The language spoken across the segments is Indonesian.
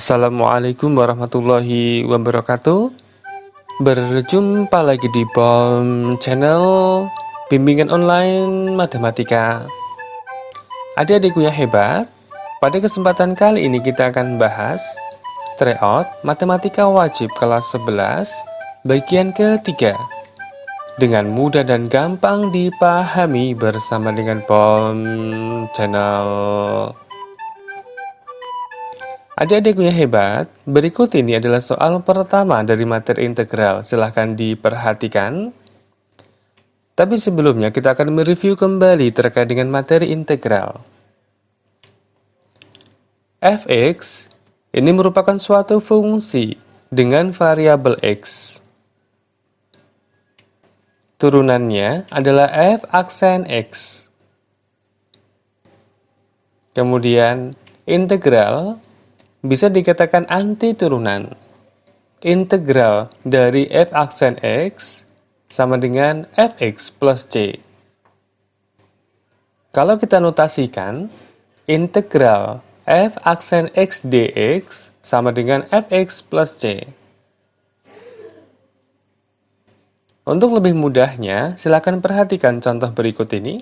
Assalamualaikum warahmatullahi wabarakatuh. Berjumpa lagi di POM Channel Bimbingan Online Matematika. Adik-adikku yang hebat, pada kesempatan kali ini kita akan bahas tryout Matematika Wajib kelas 11 bagian ketiga dengan mudah dan gampang dipahami bersama dengan POM Channel. Adik-adikku yang hebat, berikut ini adalah soal pertama dari materi integral. Silahkan diperhatikan. Tapi sebelumnya kita akan mereview kembali terkait dengan materi integral. Fx ini merupakan suatu fungsi dengan variabel x. Turunannya adalah f aksen x. Kemudian integral bisa dikatakan anti turunan. Integral dari f aksen x sama dengan fx plus c. Kalau kita notasikan, integral f aksen x dx sama dengan fx plus c. Untuk lebih mudahnya, silakan perhatikan contoh berikut ini.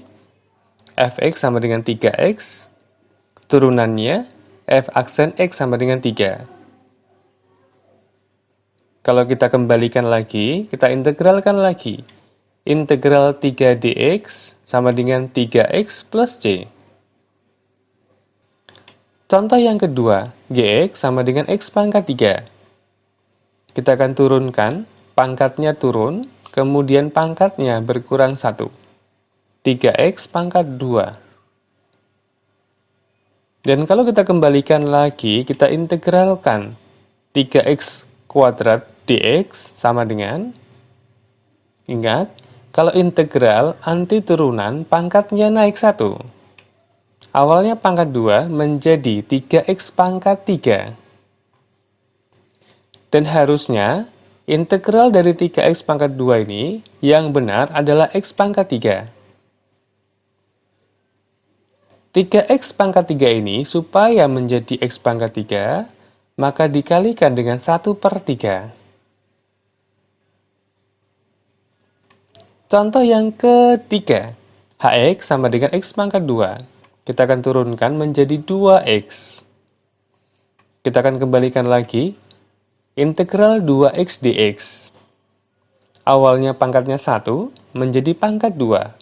Fx sama dengan 3x, turunannya f aksen x sama dengan 3. Kalau kita kembalikan lagi, kita integralkan lagi. Integral 3 dx sama dengan 3x plus c. Contoh yang kedua, gx sama dengan x pangkat 3. Kita akan turunkan, pangkatnya turun, kemudian pangkatnya berkurang 1. 3x pangkat 2. Dan kalau kita kembalikan lagi, kita integralkan 3x kuadrat dx sama dengan, ingat, kalau integral anti turunan pangkatnya naik 1. Awalnya pangkat 2 menjadi 3x pangkat 3. Dan harusnya integral dari 3x pangkat 2 ini yang benar adalah x pangkat 3. 3x pangkat 3 ini supaya menjadi x pangkat 3, maka dikalikan dengan 1/3. Contoh yang ketiga, hx sama dengan x pangkat 2. Kita akan turunkan menjadi 2x. Kita akan kembalikan lagi, integral 2x dx. Awalnya pangkatnya 1, menjadi pangkat 2.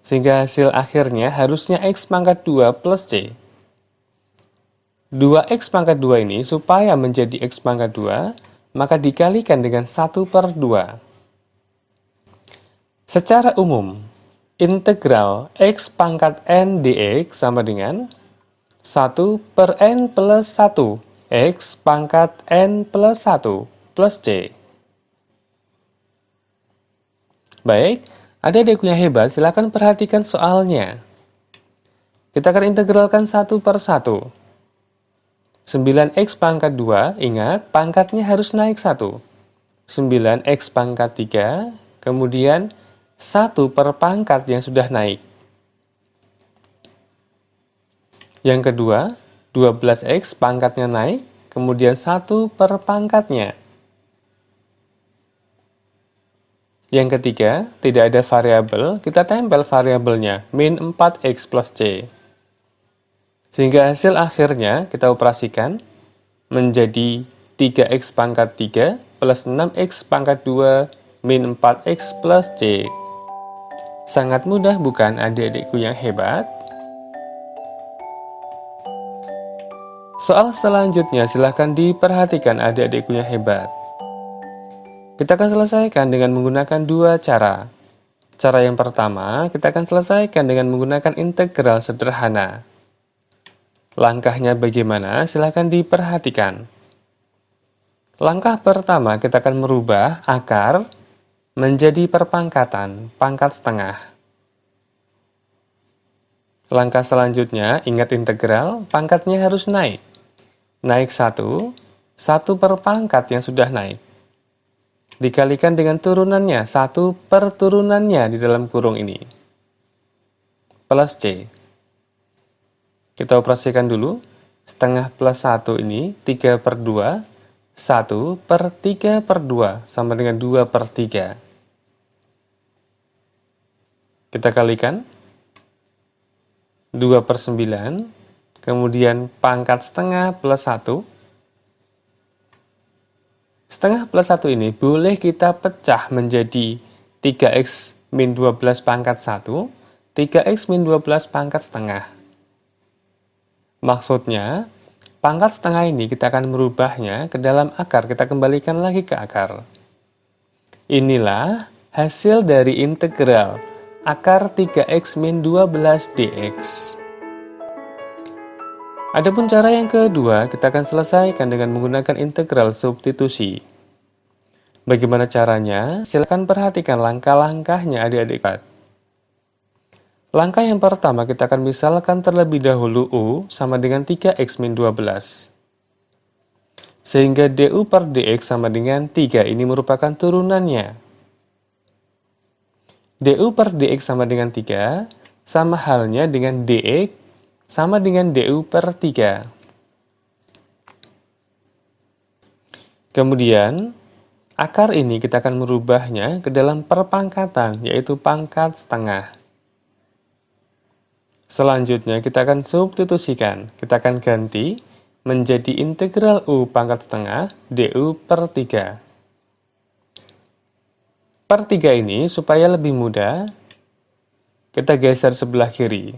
Sehingga hasil akhirnya harusnya x pangkat 2 plus c. 2x pangkat 2 ini supaya menjadi x pangkat 2, maka dikalikan dengan 1/2. Secara umum, integral x pangkat n dx sama dengan 1/n plus 1 x pangkat n plus 1 plus c. Baik, adik-adikku yang hebat, silakan perhatikan soalnya. Kita akan integralkan satu per satu. 9x pangkat 2, ingat, pangkatnya harus naik 1. 9x pangkat 3, kemudian 1 per pangkat yang sudah naik. Yang kedua, 12x pangkatnya naik, kemudian 1 per pangkatnya. Yang ketiga, tidak ada variabel, kita tempel variabelnya, min 4x plus c. Sehingga hasil akhirnya kita operasikan menjadi 3x pangkat 3 plus 6x pangkat 2 min 4x plus c. Sangat mudah bukan adik-adikku yang hebat? Soal selanjutnya silahkan diperhatikan adik-adikku yang hebat. Kita akan selesaikan dengan menggunakan dua cara. Cara yang pertama, kita akan selesaikan dengan menggunakan integral sederhana. Langkahnya bagaimana? Silahkan diperhatikan. Langkah pertama, kita akan merubah akar menjadi perpangkatan, pangkat setengah. Langkah selanjutnya, ingat integral, pangkatnya harus naik. Naik 1, 1 per pangkat yang sudah naik. Dikalikan dengan turunannya, 1 per turunannya di dalam kurung ini. Plus C. Kita operasikan dulu. Setengah plus 1 ini 3/2. 1/3/2 sama dengan 2/3. Kita kalikan. 2/9. Kemudian pangkat setengah plus 1. Setengah plus 1 ini boleh kita pecah menjadi 3x min 12 pangkat 1, 3x min 12 pangkat setengah. Maksudnya, pangkat setengah ini kita akan merubahnya ke dalam akar, kita kembalikan lagi ke akar. Inilah hasil dari integral akar 3x min 12 dx. Adapun cara yang kedua, kita akan selesaikan dengan menggunakan integral substitusi. Bagaimana caranya? Silakan perhatikan langkah-langkahnya adik-adik. Langkah yang pertama, kita akan misalkan terlebih dahulu U sama dengan 3x min 12. Sehingga du per dx sama dengan 3, ini merupakan turunannya. Du per dx sama dengan 3, sama halnya dengan dx sama dengan du per 3. Kemudian, akar ini kita akan merubahnya ke dalam perpangkatan, yaitu pangkat setengah. Selanjutnya, kita akan substitusikan. Kita akan ganti menjadi integral U pangkat setengah du per 3. Per 3 ini, supaya lebih mudah, kita geser sebelah kiri.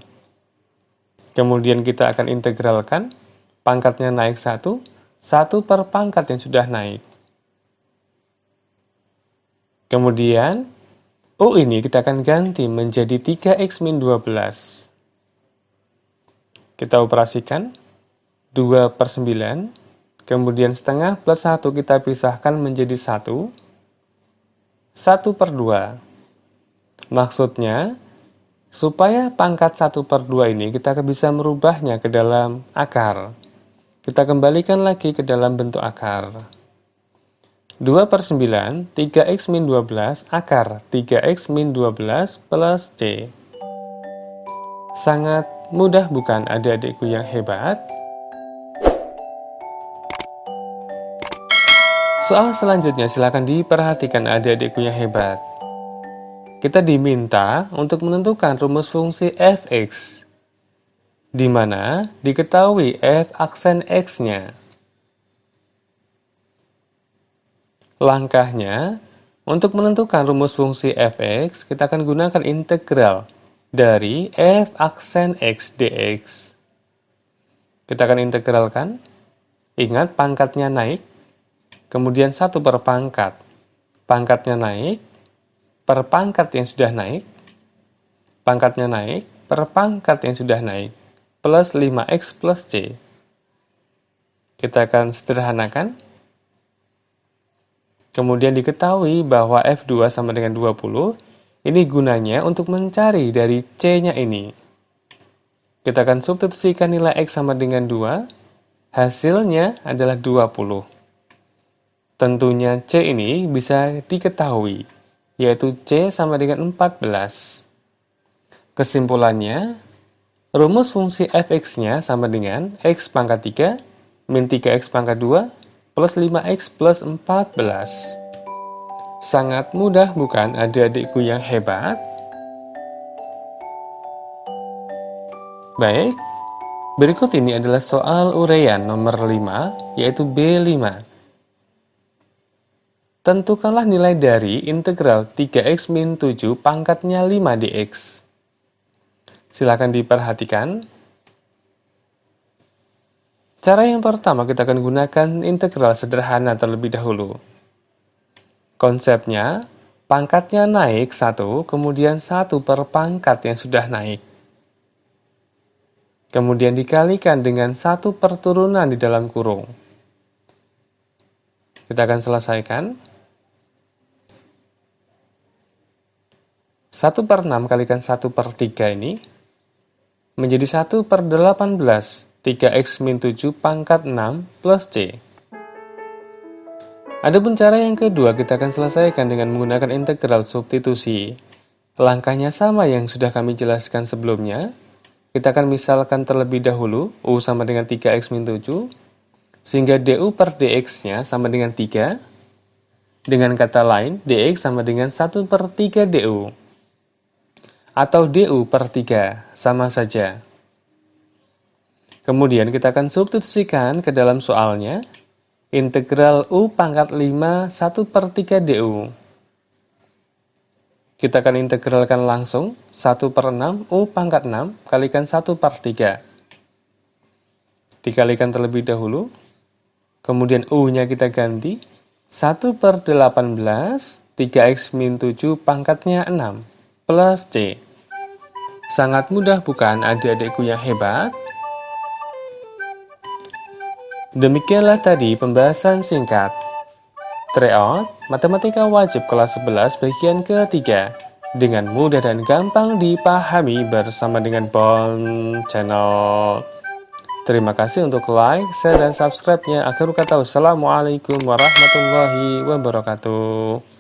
Kemudian kita akan integralkan, pangkatnya naik 1, 1 per pangkat yang sudah naik. Kemudian, U ini kita akan ganti menjadi 3x min 12. Kita operasikan, 2/9, kemudian setengah plus 1 kita pisahkan menjadi 1, 1/2. Maksudnya, supaya pangkat 1/2 ini kita bisa merubahnya ke dalam akar. Kita kembalikan lagi ke dalam bentuk akar. 2/9, 3x min 12 akar 3x min 12 plus C. Sangat mudah bukan adik-adikku yang hebat? Soal selanjutnya silakan diperhatikan adik-adikku yang hebat. Kita diminta untuk menentukan rumus fungsi f(x), di mana diketahui f aksen x-nya. Langkahnya, untuk menentukan rumus fungsi f(x), kita akan gunakan integral dari f aksen x dx. Kita akan integralkan, ingat pangkatnya naik, kemudian 1 per pangkat, pangkatnya naik, per pangkat yang sudah naik, pangkatnya naik, per pangkat yang sudah naik, plus 5x plus C. Kita akan sederhanakan. Kemudian diketahui bahwa F2 sama dengan 20, ini gunanya untuk mencari dari C-nya ini. Kita akan substitusikan nilai X sama dengan 2, hasilnya adalah 20. Tentunya C ini bisa diketahui, yaitu C sama dengan 14. Kesimpulannya, rumus fungsi f(x)-nya sama dengan x pangkat 3 min 3x pangkat 2 plus 5x plus 14. Sangat mudah bukan adik-adikku yang hebat? Baik, berikut ini adalah soal uraian nomor 5, yaitu B5. Tentukanlah nilai dari integral 3x min 7 pangkatnya 5 dx. Silakan diperhatikan. Cara yang pertama kita akan gunakan integral sederhana terlebih dahulu. Konsepnya, pangkatnya naik 1, kemudian 1 per pangkat yang sudah naik. Kemudian dikalikan dengan 1 per turunan di dalam kurung. Kita akan selesaikan. 1/6 kalikan 1/3 ini menjadi 1/18, 3x min 7 pangkat 6 plus C. Adapun cara yang kedua kita akan selesaikan dengan menggunakan integral substitusi. Langkahnya sama yang sudah kami jelaskan sebelumnya. Kita akan misalkan terlebih dahulu, U sama dengan 3X min 7, sehingga DU per DX-nya sama dengan 3. Dengan kata lain, DX sama dengan 1/3 DU. Atau DU per 3, sama saja. Kemudian kita akan substitusikan ke dalam soalnya, integral U pangkat 5 1/3 DU. Kita akan integralkan langsung 1/6 U pangkat 6 kalikan 1/3. Dikalikan terlebih dahulu, kemudian U-nya kita ganti 1/18, 3X min 7 pangkatnya 6, plus C. Sangat mudah bukan adik-adikku yang hebat? Demikianlah tadi pembahasan singkat. Tryout Matematika Wajib kelas 11 bagian ketiga dengan mudah dan gampang dipahami bersama dengan Bon Channel. Terima kasih untuk like, share, dan subscribe-nya. Akhir kata, wassalamualaikum warahmatullahi wabarakatuh.